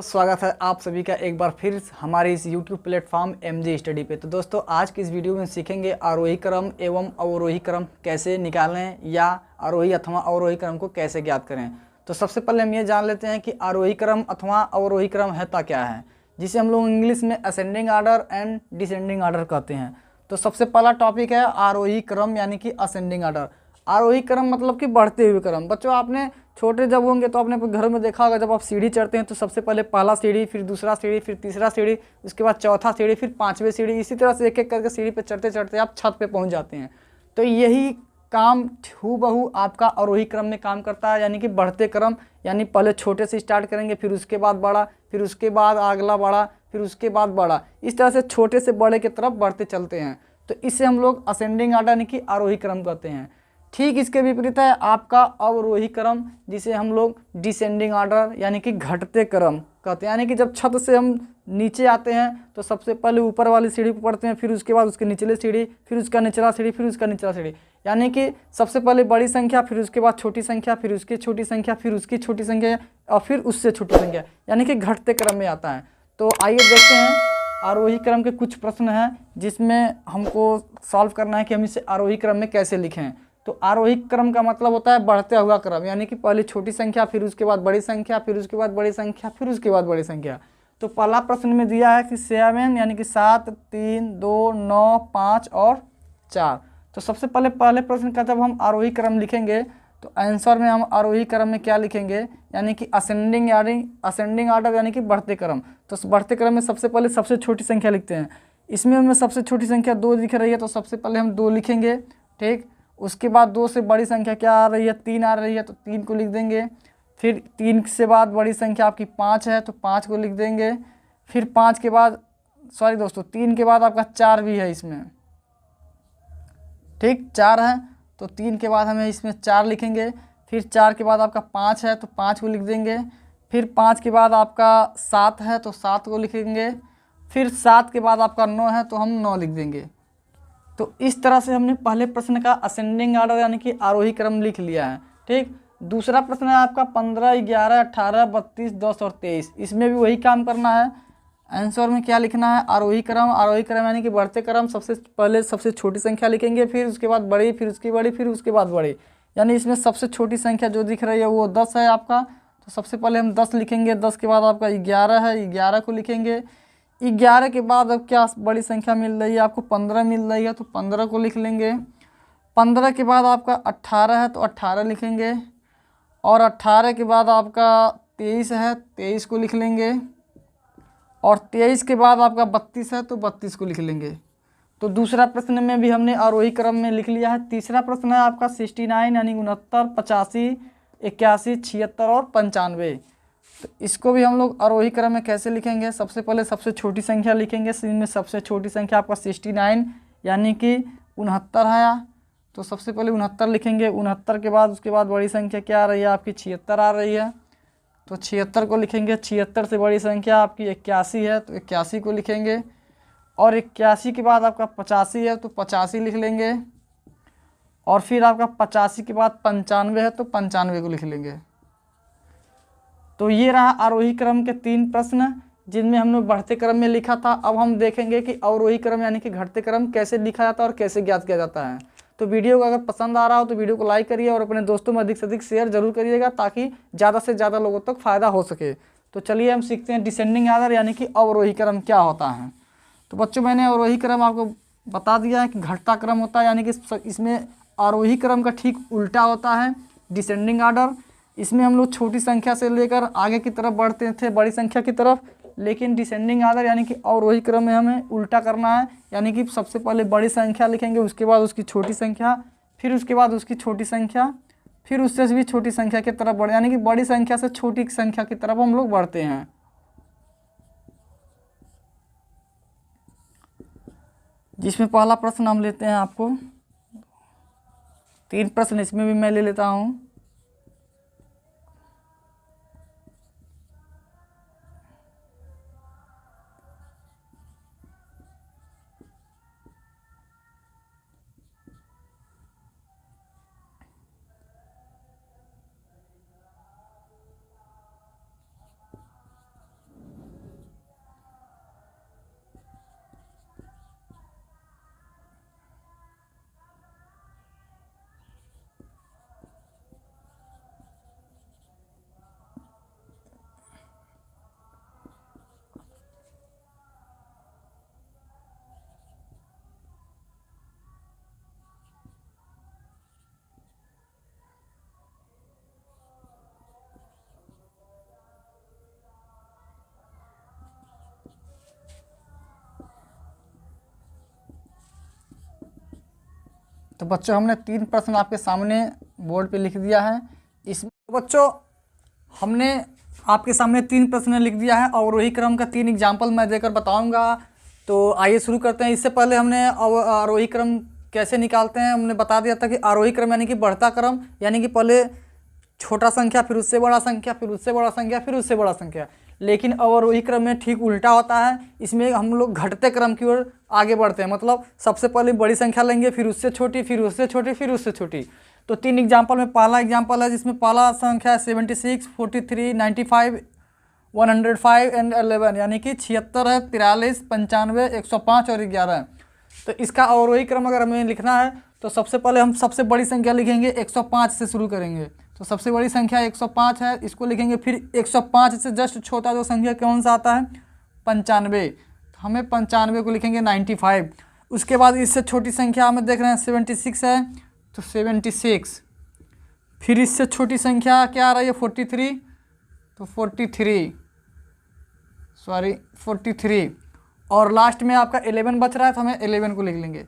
स्वागत है आप सभी का एक बार फिर हमारे इस YouTube प्लेटफॉर्म MG स्टडी पे। तो दोस्तों आज की इस वीडियो में सीखेंगे आरोही क्रम एवं अवरोही क्रम कैसे निकालें या आरोही अथवा अवरोही क्रम को कैसे ज्ञात करें। तो सबसे पहले हम ये जान लेते हैं कि आरोही क्रम अथवा अवरोही क्रम है क्या है, जिसे हम लोग इंग्लिश में ascending order and descending order कहते हैं। तो सबसे पहला टॉपिक है आरोही क्रम यानी कि असेंडिंग आर्डर। आरोही क्रम मतलब कि बढ़ते हुए क्रम। बच्चों आपने छोटे जब होंगे तो आपने घर में देखा होगा, जब आप सीढ़ी चढ़ते हैं तो सबसे पहले पहला सीढ़ी, फिर दूसरा सीढ़ी, फिर तीसरा सीढ़ी, उसके बाद चौथा सीढ़ी, फिर पांचवें सीढ़ी, इसी तरह से एक एक करके सीढ़ी पे चढ़ते चढ़ते आप छत पे पहुंच जाते हैं। तो यही काम हूबहू आपका आरोही क्रम में काम करता है, यानी कि बढ़ते क्रम। यानी पहले छोटे से स्टार्ट करेंगे, फिर उसके बाद बड़ा, फिर उसके बाद अगला बड़ा, फिर उसके बाद बड़ा, इस तरह से छोटे से बड़े की तरफ बढ़ते चलते हैं। तो इसे हम लोग असेंडिंग आर्डर यानी कि आरोही क्रम कहते हैं। ठीक इसके विपरीत है आपका अवरोही क्रम, जिसे हम लोग डिसेंडिंग आर्डर यानी कि घटते क्रम कहते हैं। यानी कि जब छत से हम नीचे आते हैं तो सबसे पहले ऊपर वाली सीढ़ी पर पढ़ते हैं, फिर उसके बाद उसके निचले सीढ़ी, फिर उसका निचला सीढ़ी, फिर उसका निचला सीढ़ी। यानी कि सबसे पहले बड़ी संख्या, फिर उसके बाद छोटी संख्या, फिर उसकी छोटी संख्या, फिर उसकी छोटी संख्या और फिर उससे छोटी संख्या, यानी कि घटते क्रम में आता है। तो आइए देखते हैं आरोही क्रम के कुछ प्रश्न हैं जिसमें हमको सॉल्व करना है कि हम इसे आरोही क्रम में कैसे लिखें। तो आरोही क्रम का मतलब होता है बढ़ता हुआ क्रम, यानी कि पहले छोटी संख्या, फिर उसके बाद बड़ी संख्या, फिर उसके बाद बड़ी संख्या, फिर उसके बाद बड़ी संख्या। तो पहला प्रश्न में दिया है कि 7 यानी कि 7, 3, 2, 9, 5 और 4। तो सबसे पहले प्रश्न का जब हम आरोही क्रम लिखेंगे तो आंसर में हम आरोही क्रम में क्या लिखेंगे, यानी कि असेंडिंग आर्डर यानी कि बढ़ते क्रम। तो बढ़ते क्रम में सबसे पहले सबसे छोटी संख्या लिखते हैं। इसमें हमें सबसे छोटी संख्या 2 दिख रही है, तो सबसे पहले हम 2 लिखेंगे। ठीक, उसके बाद 2 से बड़ी संख्या क्या आ रही है, 3 आ रही है, तो 3 को लिख देंगे। फिर 3 से बाद बड़ी संख्या आपकी 5 है, तो 5 को लिख देंगे। फिर 5 के बाद दोस्तों 3 के बाद आपका 4 भी है इसमें। ठीक, 4 है तो 3 के बाद हमें इसमें 4 लिखेंगे। फिर 4 के बाद आपका 5 है तो 5 को लिख देंगे। फिर 5 के बाद आपका 7 है तो 7 को लिखेंगे। फिर 7 के बाद आपका 9 है तो हम 9 लिख देंगे। तो इस तरह से हमने पहले प्रश्न का असेंडिंग आर्डर यानी कि आरोही क्रम लिख लिया है। ठीक, दूसरा प्रश्न है आपका 15, 11, 18, 32, 10 और 23। इसमें भी वही काम करना है। आंसर में क्या लिखना है, आरोही क्रम यानी कि बढ़ते क्रम। सबसे पहले सबसे छोटी संख्या लिखेंगे, फिर उसके बाद बड़ी, फिर उसकी बड़ी, फिर उसके बाद बड़ी। यानी इसमें सबसे छोटी संख्या जो दिख रही है वो 10 है आपका। तो सबसे पहले हम 10 लिखेंगे। 10 के बाद आपका 11 है, 11 को लिखेंगे। 11 के बाद अब क्या बड़ी संख्या मिल रही है आपको, 15 मिल रही है, तो 15 को लिख लेंगे। 15 के बाद आपका 18 है तो 18 लिखेंगे। और 18 के बाद आपका 23 है, 23 को लिख लेंगे। और 23 के बाद आपका 32 है तो 32 को लिख लेंगे। तो दूसरा प्रश्न में भी हमने आरोही क्रम में लिख लिया है। तीसरा प्रश्न है आपका 69 यानी 69, 85, 81, 76 और 95। तो इसको भी हम लोग आरोही क्रम में कैसे लिखेंगे, सबसे पहले सबसे छोटी संख्या लिखेंगे। इनमें सबसे छोटी संख्या आपका 69 यानी कि 69 है, तो सबसे पहले 69 लिखेंगे। 69 के बाद उसके बाद बड़ी संख्या क्या आ रही है आपकी, 76 आ रही है, तो 76 को लिखेंगे। 76 से बड़ी संख्या आपकी 81 है, तो 81 को लिखेंगे। और 81 के बाद आपका 85 है तो 85 लिख लेंगे। और फिर आपका 85 के बाद 95 है तो 95 को लिख लेंगे। तो ये रहा आरोही क्रम के 3 प्रश्न जिनमें हमने बढ़ते क्रम में लिखा था। अब हम देखेंगे कि अवरोही क्रम यानी कि घटते क्रम कैसे लिखा जाता है और कैसे ज्ञात किया जाता है। तो वीडियो को अगर पसंद आ रहा हो तो वीडियो को लाइक करिए और अपने दोस्तों में अधिक से अधिक शेयर जरूर करिएगा, ताकि ज़्यादा से ज़्यादा लोगों तक फायदा हो सके। तो चलिए हम सीखते हैं डिसेंडिंग आर्डर यानी कि अवरोही क्रम क्या होता है। तो बच्चों मैंने अवरोही क्रम आपको बता दिया है कि घटता क्रम होता है, यानी कि इसमें आरोही क्रम का ठीक उल्टा होता है डिसेंडिंग आर्डर। इसमें हम लोग छोटी संख्या से लेकर आगे की तरफ बढ़ते थे बड़ी संख्या की तरफ, लेकिन डिसेंडिंग आर्डर यानी कि अवरोही क्रम में हमें उल्टा करना है। यानी कि सबसे पहले बड़ी संख्या लिखेंगे, उसके बाद उसकी छोटी संख्या, फिर उसके बाद उसकी छोटी संख्या, फिर उससे भी छोटी संख्या की तरफ बढ़े, यानी कि बड़ी संख्या से छोटी संख्या की तरफ हम लोग बढ़ते हैं। जिसमें पहला प्रश्न हम लेते हैं आपको 3 प्रश्न इसमें भी मैं ले लेता हूँ। तो बच्चों हमने 3 प्रश्न आपके सामने बोर्ड पे लिख दिया है। इसमें बच्चों हमने आपके सामने 3 प्रश्न लिख दिया है और वही क्रम का 3 एग्जाम्पल मैं देकर बताऊंगा। तो आइए शुरू करते हैं। इससे पहले हमने आरोही क्रम कैसे निकालते हैं हमने बता दिया था कि आरोही क्रम यानी कि बढ़ता क्रम, यानी कि पहले छोटा संख्या फिर उससे बड़ा संख्या फिर उससे बड़ा संख्या फिर उससे बड़ा संख्या। लेकिन अवरोही क्रम में ठीक उल्टा होता है, इसमें हम लोग घटते क्रम की ओर आगे बढ़ते हैं। मतलब सबसे पहले बड़ी संख्या लेंगे, फिर उससे छोटी, फिर उससे छोटी, फिर उससे छोटी। तो 3 एग्जाम्पल में पहला एग्जाम्पल है जिसमें पहला संख्या है 76, 43, 95, 105 एंड 11, यानी कि 76 है, 43, 95, 105 और 11। तो इसका अवरोही क्रम अगर हमें लिखना है तो सबसे पहले हम सबसे बड़ी संख्या लिखेंगे, 105 से शुरू करेंगे। तो सबसे बड़ी संख्या 105 है, इसको लिखेंगे। फिर 105 से जस्ट छोटा जो संख्या कौन सा आता है, 95। तो हमें 95 को लिखेंगे 95। उसके बाद इससे छोटी संख्या हमें देख रहे हैं 76 है, तो 76। फिर इससे छोटी संख्या क्या आ रही है, 43, तो 43 और लास्ट में आपका 11 बच रहा है, तो हमें 11 को लिख लेंगे।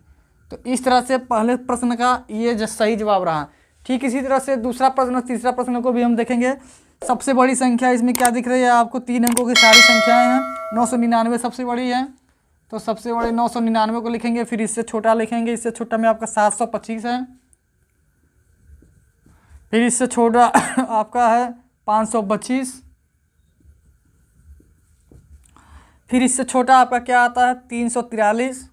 तो इस तरह से पहले प्रश्न का ये सही जवाब रहा। ठीक इसी तरह से दूसरा प्रश्न और तीसरा प्रश्न को भी हम देखेंगे। सबसे बड़ी संख्या इसमें क्या दिख रही है आपको, 3 अंकों की सारी संख्याएं हैं। 999 सबसे बड़ी है, तो सबसे बड़ी 999 को लिखेंगे। फिर इससे छोटा लिखेंगे, इससे छोटा में आपका 725 है। फिर इससे छोटा आपका है 525। फिर इससे छोटा आपका क्या आता है, 343।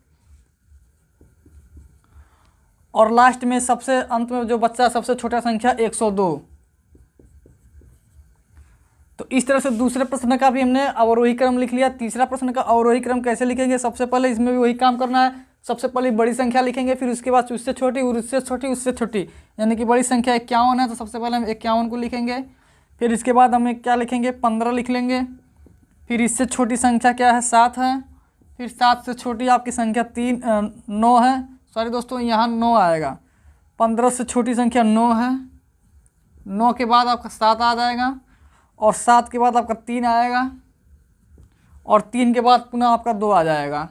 और लास्ट में सबसे अंत में जो बच्चा सबसे छोटा संख्या 102। तो इस तरह से दूसरे प्रश्न का भी हमने अवरोही क्रम लिख लिया। तीसरा प्रश्न का अवरोही क्रम कैसे लिखेंगे, सबसे पहले इसमें भी वही काम करना है। सबसे पहले बड़ी संख्या लिखेंगे, फिर उसके बाद उससे छोटी, उससे छोटी, उससे छोटी, यानी कि बड़ी संख्या 51 है, तो सबसे पहले हम 51 को लिखेंगे। फिर इसके बाद हमें क्या लिखेंगे, 15 लिख लेंगे। फिर इससे छोटी संख्या क्या है, 7 है। फिर 7 से छोटी आपकी संख्या 9 है। सॉरी दोस्तों, यहाँ 9 आएगा। 15 से छोटी संख्या 9 है। 9 के बाद आपका 7 आ जाएगा, और 7 के बाद आपका 3 आएगा, और 3 के बाद पुनः आपका 2 आ जाएगा।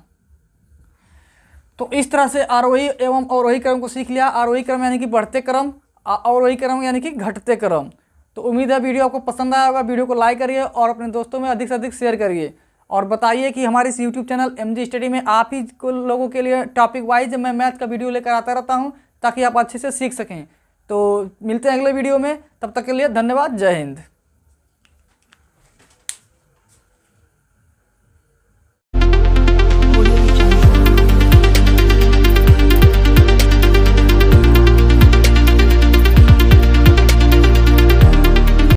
तो इस तरह से आरोही एवं अवरोही क्रम को सीख लिया। आरोही क्रम यानी कि बढ़ते क्रम, अवरोही क्रम यानी कि घटते क्रम। तो उम्मीद है वीडियो आपको पसंद आया होगा। वीडियो को लाइक करिए और अपने दोस्तों में अधिक से अधिक शेयर करिए, और बताइए कि हमारे इस यूट्यूब चैनल MG स्टडी में आप ही को लोगों के लिए टॉपिक वाइज मैं मैथ का वीडियो लेकर आता रहता हूं, ताकि आप अच्छे से सीख सकें। तो मिलते हैं अगले वीडियो में, तब तक के लिए धन्यवाद। जय हिंद।